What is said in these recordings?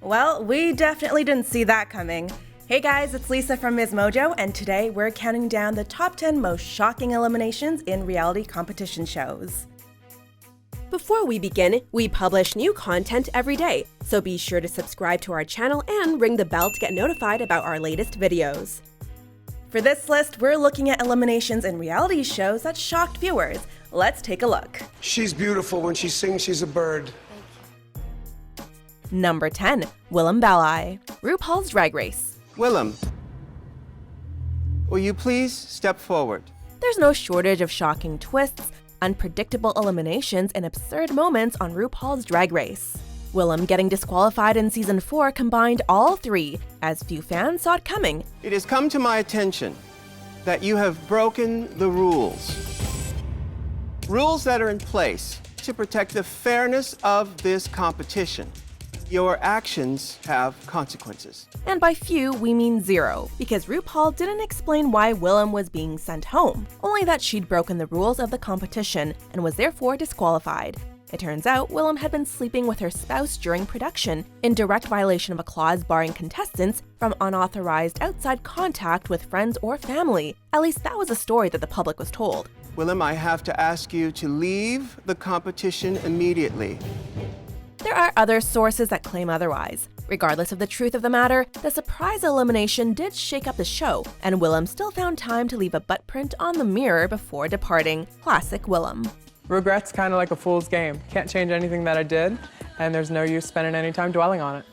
Well, we definitely didn't see that coming. Hey guys, it's Lisa from MsMojo, and today we're counting down the top 10 most shocking eliminations in reality competition shows. Before we begin, we publish new content every day, so be sure to subscribe to our channel and ring the bell to get notified about our latest videos. For this list, we're looking at eliminations in reality shows that shocked viewers. Let's take a look. She's beautiful. When she sings, she's a bird. Number 10. Willam Ballet, RuPaul's Drag Race. Willam, will you please step forward? There's no shortage of shocking twists, unpredictable eliminations, and absurd moments on RuPaul's Drag Race. Willam getting disqualified in Season 4 combined all three, as few fans saw it coming. It has come to my attention that you have broken the rules. Rules that are in place to protect the fairness of this competition. Your actions have consequences. And by few, we mean zero, because RuPaul didn't explain why Willam was being sent home, only that she'd broken the rules of the competition and was therefore disqualified. It turns out Willam had been sleeping with her spouse during production, in direct violation of a clause barring contestants from unauthorized outside contact with friends or family. At least that was a story that the public was told. Willam, I have to ask you to leave the competition immediately. There are other sources that claim otherwise. Regardless of the truth of the matter, the surprise elimination did shake up the show, and Willam still found time to leave a butt print on the mirror before departing. Classic Willam. Regret's kind of like a fool's game. Can't change anything that I did, and there's no use spending any time dwelling on it.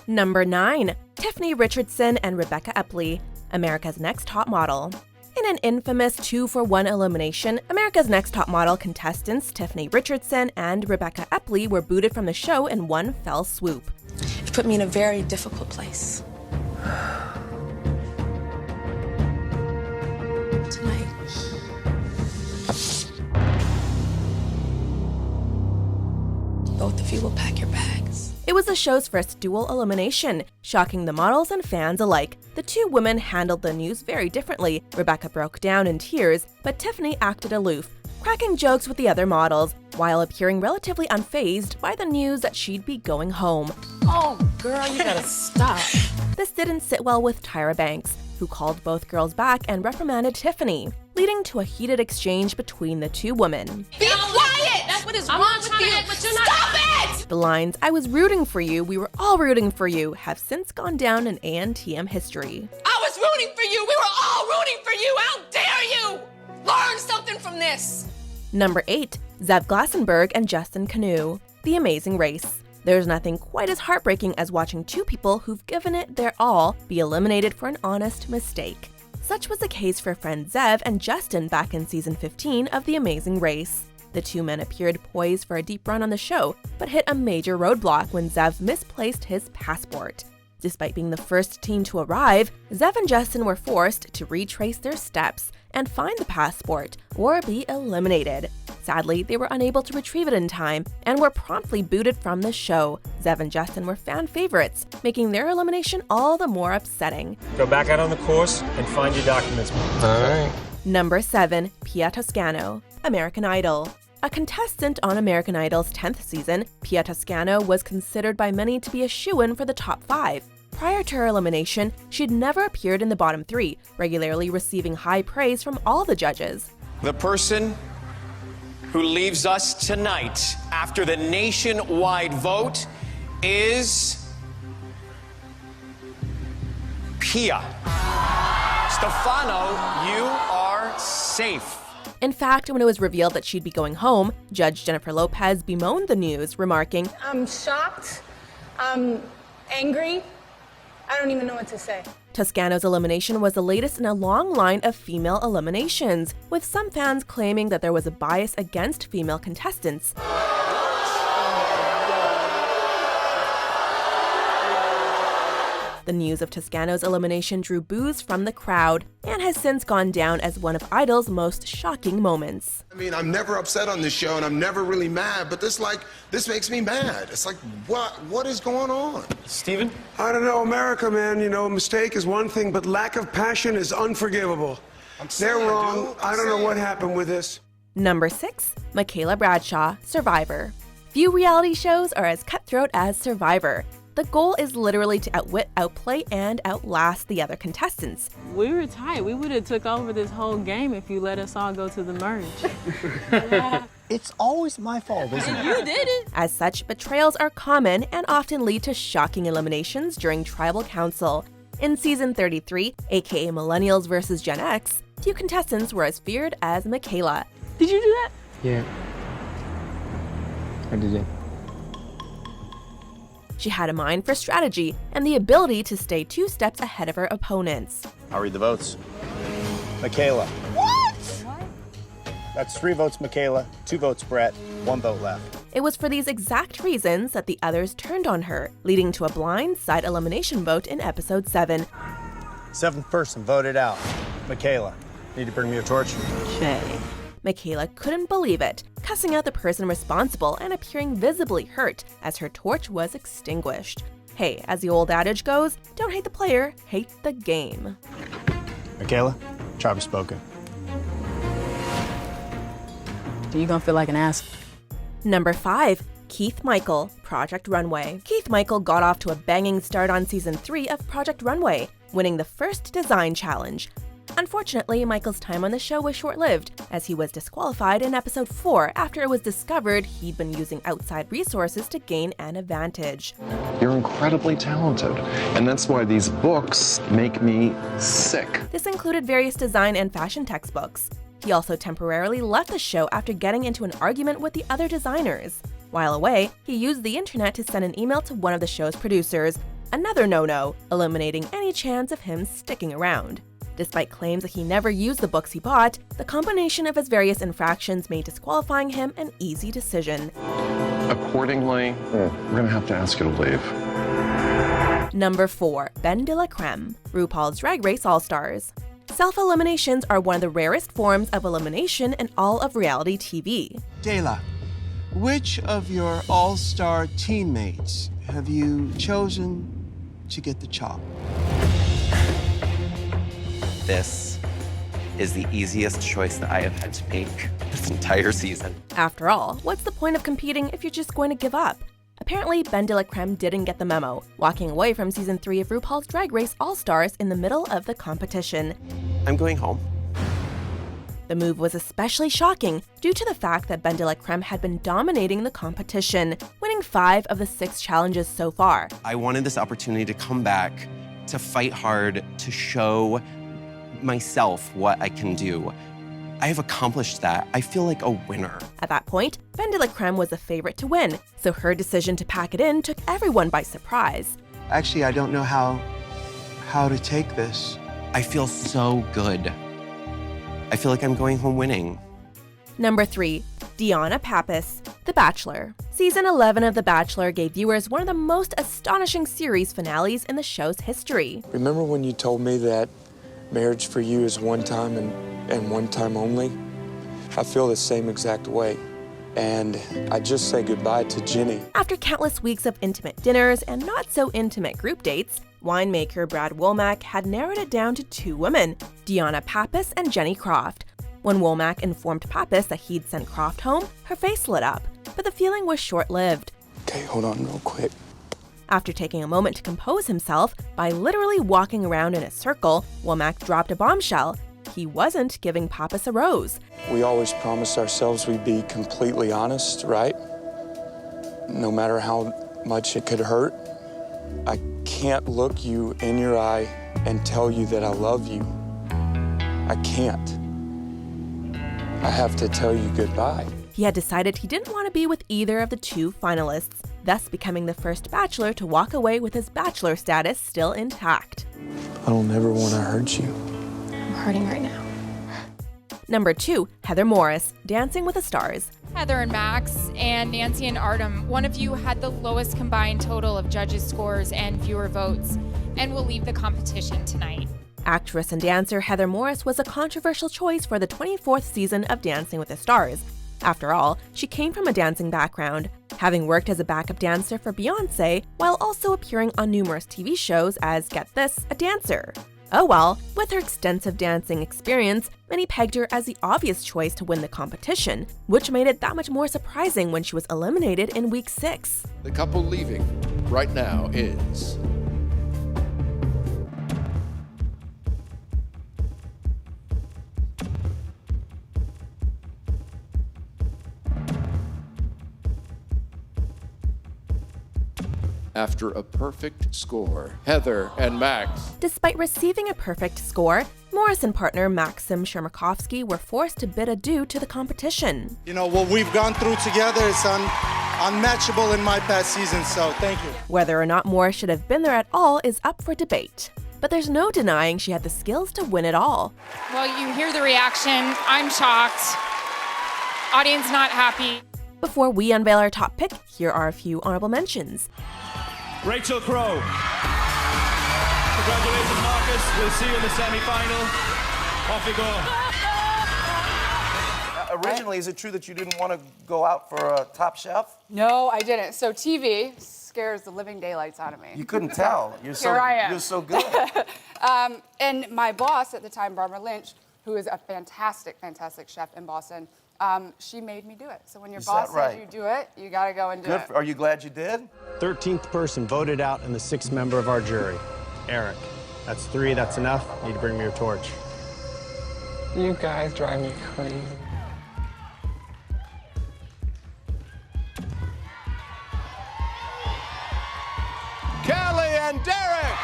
Number 9. Tiffany Richardson and Rebecca Epley, America's Next Top Model. In an infamous 2-for-1 elimination, America's Next Top Model contestants Tiffany Richardson and Rebecca Epley were booted from the show in one fell swoop. It put me in a very difficult place. Tonight. Both of you will pack your bags. It was the show's first dual elimination, shocking the models and fans alike. The two women handled the news very differently. Rebecca broke down in tears, but Tiffany acted aloof, cracking jokes with the other models, while appearing relatively unfazed by the news that she'd be going home. Oh, girl, you gotta stop. This didn't sit well with Tyra Banks, who called both girls back and reprimanded Tiffany, leading to a heated exchange between the two women. Be quiet! That's what is wrong with you. Stop it! The lines, "I was rooting for you, we were all rooting for you," have since gone down in ANTM history. I was rooting for you. We were all rooting for you. How dare you? Learn something from this. Number 8. Zev Glassenberg and Justin Canoe, The Amazing Race. There's nothing quite as heartbreaking as watching two people who've given it their all be eliminated for an honest mistake. Such was the case for friends Zev and Justin back in Season 15 of The Amazing Race. The two men appeared poised for a deep run on the show, but hit a major roadblock when Zev misplaced his passport. Despite being the first team to arrive, Zev and Justin were forced to retrace their steps and find the passport, or be eliminated. Sadly, they were unable to retrieve it in time and were promptly booted from the show. Zev and Justin were fan favorites, making their elimination all the more upsetting. Go back out on the course and find your documents. All right. Number 7. Pia Toscano, American Idol. A contestant on American Idol's 10th season, Pia Toscano was considered by many to be a shoo-in for the top 5. Prior to her elimination, she'd never appeared in the bottom 3, regularly receiving high praise from all the judges. The person who leaves us tonight after the nationwide vote is Pia. Stefano, you are safe. In fact, when it was revealed that she'd be going home, Judge Jennifer Lopez bemoaned the news, remarking, I'm shocked. I'm angry. I don't even know what to say. Toscano's elimination was the latest in a long line of female eliminations, with some fans claiming that there was a bias against female contestants. The news of Toscano's elimination drew boos from the crowd and has since gone down as one of Idol's most shocking moments. I mean, I'm never upset on this show, and I'm never really mad, but this makes me mad. It's like, what is going on? Steven? I don't know, America, man. You know, a mistake is one thing, but lack of passion is unforgivable. They're wrong. I don't know what happened with this. Number 6. Michaela Bradshaw, Survivor. Few reality shows are as cutthroat as Survivor. The goal is literally to outwit, outplay, and outlast the other contestants. We were tight. We would have took over this whole game if you let us all go to the merge. Yeah. It's always my fault, isn't it? You did it. As such, betrayals are common and often lead to shocking eliminations during tribal council. In season 33, aka Millennials vs. Gen X, few contestants were as feared as Michaela. Did you do that? Yeah. I did it. She had a mind for strategy and the ability to stay 2 steps ahead of her opponents. I'll read the votes. Michaela. What? That's 3 votes Michaela, 2 votes Brett, 1 vote left. It was for these exact reasons that the others turned on her, leading to a blindside elimination vote in episode 7. 7th person voted out. Michaela. Need to bring me a torch? Okay. Michaela couldn't believe it, cussing out the person responsible and appearing visibly hurt as her torch was extinguished. Hey, as the old adage goes, don't hate the player, hate the game. Michaela, tribe has spoken. You gonna feel like an ass. Number 5. Keith Michael, Project Runway. Keith Michael got off to a banging start on season 3 of Project Runway, winning the first design challenge. Unfortunately, Michael's time on the show was short-lived, as he was disqualified in episode 4 after it was discovered he'd been using outside resources to gain an advantage. You're incredibly talented, and that's why these books make me sick. This included various design and fashion textbooks. He also temporarily left the show after getting into an argument with the other designers. While away, he used the internet to send an email to one of the show's producers, another no-no, eliminating any chance of him sticking around. Despite claims that he never used the books he bought, the combination of his various infractions made disqualifying him an easy decision. Accordingly, we're gonna have to ask you to leave. Number 4. Ben de la Creme, RuPaul's Drag Race AllStars. Self-eliminations are one of the rarest forms of elimination in all of reality TV. Dela, which of your all-star teammates have you chosen to get the chop? This is the easiest choice that I have had to make this entire season. After all, what's the point of competing if you're just going to give up? Apparently, Ben de la Creme didn't get the memo, walking away from season 3 of RuPaul's Drag Race AllStars in the middle of the competition. I'm going home. The move was especially shocking due to the fact that Ben de la Creme had been dominating the competition, winning 5 of the 6 challenges so far. I wanted this opportunity to come back, to fight hard, to show myself what I can do. I have accomplished that. I feel like a winner. At that point, Ben de la Creme was the favorite to win, so her decision to pack it in took everyone by surprise. Actually, I don't know how to take this. I feel so good. I feel like I'm going home winning. Number 3. Deanna Pappas, The Bachelor. Season 11 of The Bachelor gave viewers one of the most astonishing series finales in the show's history. Remember when you told me that marriage for you is one time and one time only? I feel the same exact way. And I just say goodbye to Jenny. After countless weeks of intimate dinners and not so intimate group dates, winemaker Brad Womack had narrowed it down to 2 women, Deanna Pappas and Jenny Croft. When Womack informed Pappas that he'd sent Croft home, her face lit up, but the feeling was short-lived. Okay, hold on real quick. After taking a moment to compose himself by literally walking around in a circle, Womack dropped a bombshell. He wasn't giving Pappas a rose. We always promised ourselves we'd be completely honest, right? No matter how much it could hurt. I can't look you in your eye and tell you that I love you. I can't. I have to tell you goodbye. He had decided he didn't want to be with either of the 2 finalists, thus becoming the first Bachelor to walk away with his Bachelor status still intact. I don't ever want to hurt you. I'm hurting right now. Number 2, Heather Morris, Dancing with the Stars. Heather and Max and Nancy and Artem, one of you had the lowest combined total of judges' scores and viewer votes, and will leave the competition tonight. Actress and dancer Heather Morris was a controversial choice for the 24th season of Dancing with the Stars. After all, she came from a dancing background, having worked as a backup dancer for Beyoncé while also appearing on numerous TV shows as, get this, a dancer. Oh well, with her extensive dancing experience, many pegged her as the obvious choice to win the competition, which made it that much more surprising when she was eliminated in week 6. The couple leaving right now is... After a perfect score, Heather and Max. Despite receiving a perfect score, Morrison partner Maxim Shermakovsky were forced to bid adieu to the competition. You know, what we've gone through together is unmatchable in my past season, so thank you. Whether or not Morris should have been there at all is up for debate. But there's no denying she had the skills to win it all. Well, you hear the reaction. I'm shocked. Audience not happy. Before we unveil our top pick, here are a few honorable mentions. Rachel Crow. Congratulations, Marcus. We'll see you in the semi-final. Off you go. Originally, is it true that you didn't want to go out for a Top Chef? No, I didn't. So TV scares the living daylights out of me. You couldn't tell. Here I am. You're so good. And my boss at the time, Barbara Lynch, who is a fantastic, fantastic chef in Boston, she made me do it. So when your boss says you do it, you got to go and do it. Are you glad you did? 13th person voted out and the 6th member of our jury, Eric. That's 3, that's enough. You need to bring me your torch. You guys drive me crazy. Kelly and Derek!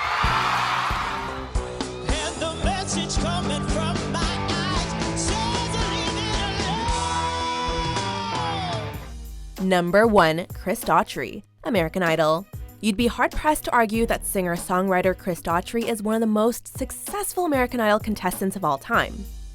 And the message coming from my eyes says leave it alone. Number 1, Chris Daughtry, American Idol. You'd be hard-pressed to argue that singer-songwriter Chris Daughtry is one of the most successful American Idol contestants of all time.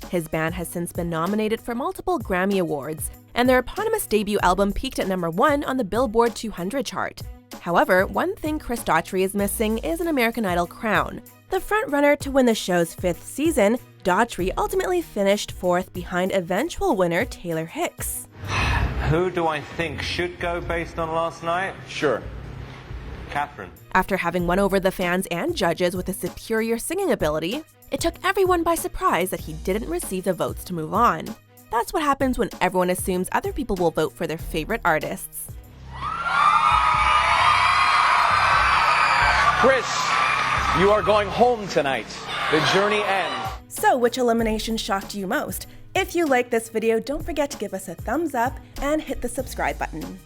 His band has since been nominated for multiple Grammy Awards, and their eponymous debut album peaked at number 1 on the Billboard 200 chart. However, one thing Chris Daughtry is missing is an American Idol crown. The frontrunner to win the show's 5th season, Daughtry ultimately finished 4th behind eventual winner Taylor Hicks. Who do I think should go based on last night? Sure. Catherine. After having won over the fans and judges with his superior singing ability, it took everyone by surprise that he didn't receive the votes to move on. That's what happens when everyone assumes other people will vote for their favorite artists. Chris, you are going home tonight. The journey ends. So, which elimination shocked you most? If you like this video, don't forget to give us a thumbs up and hit the subscribe button.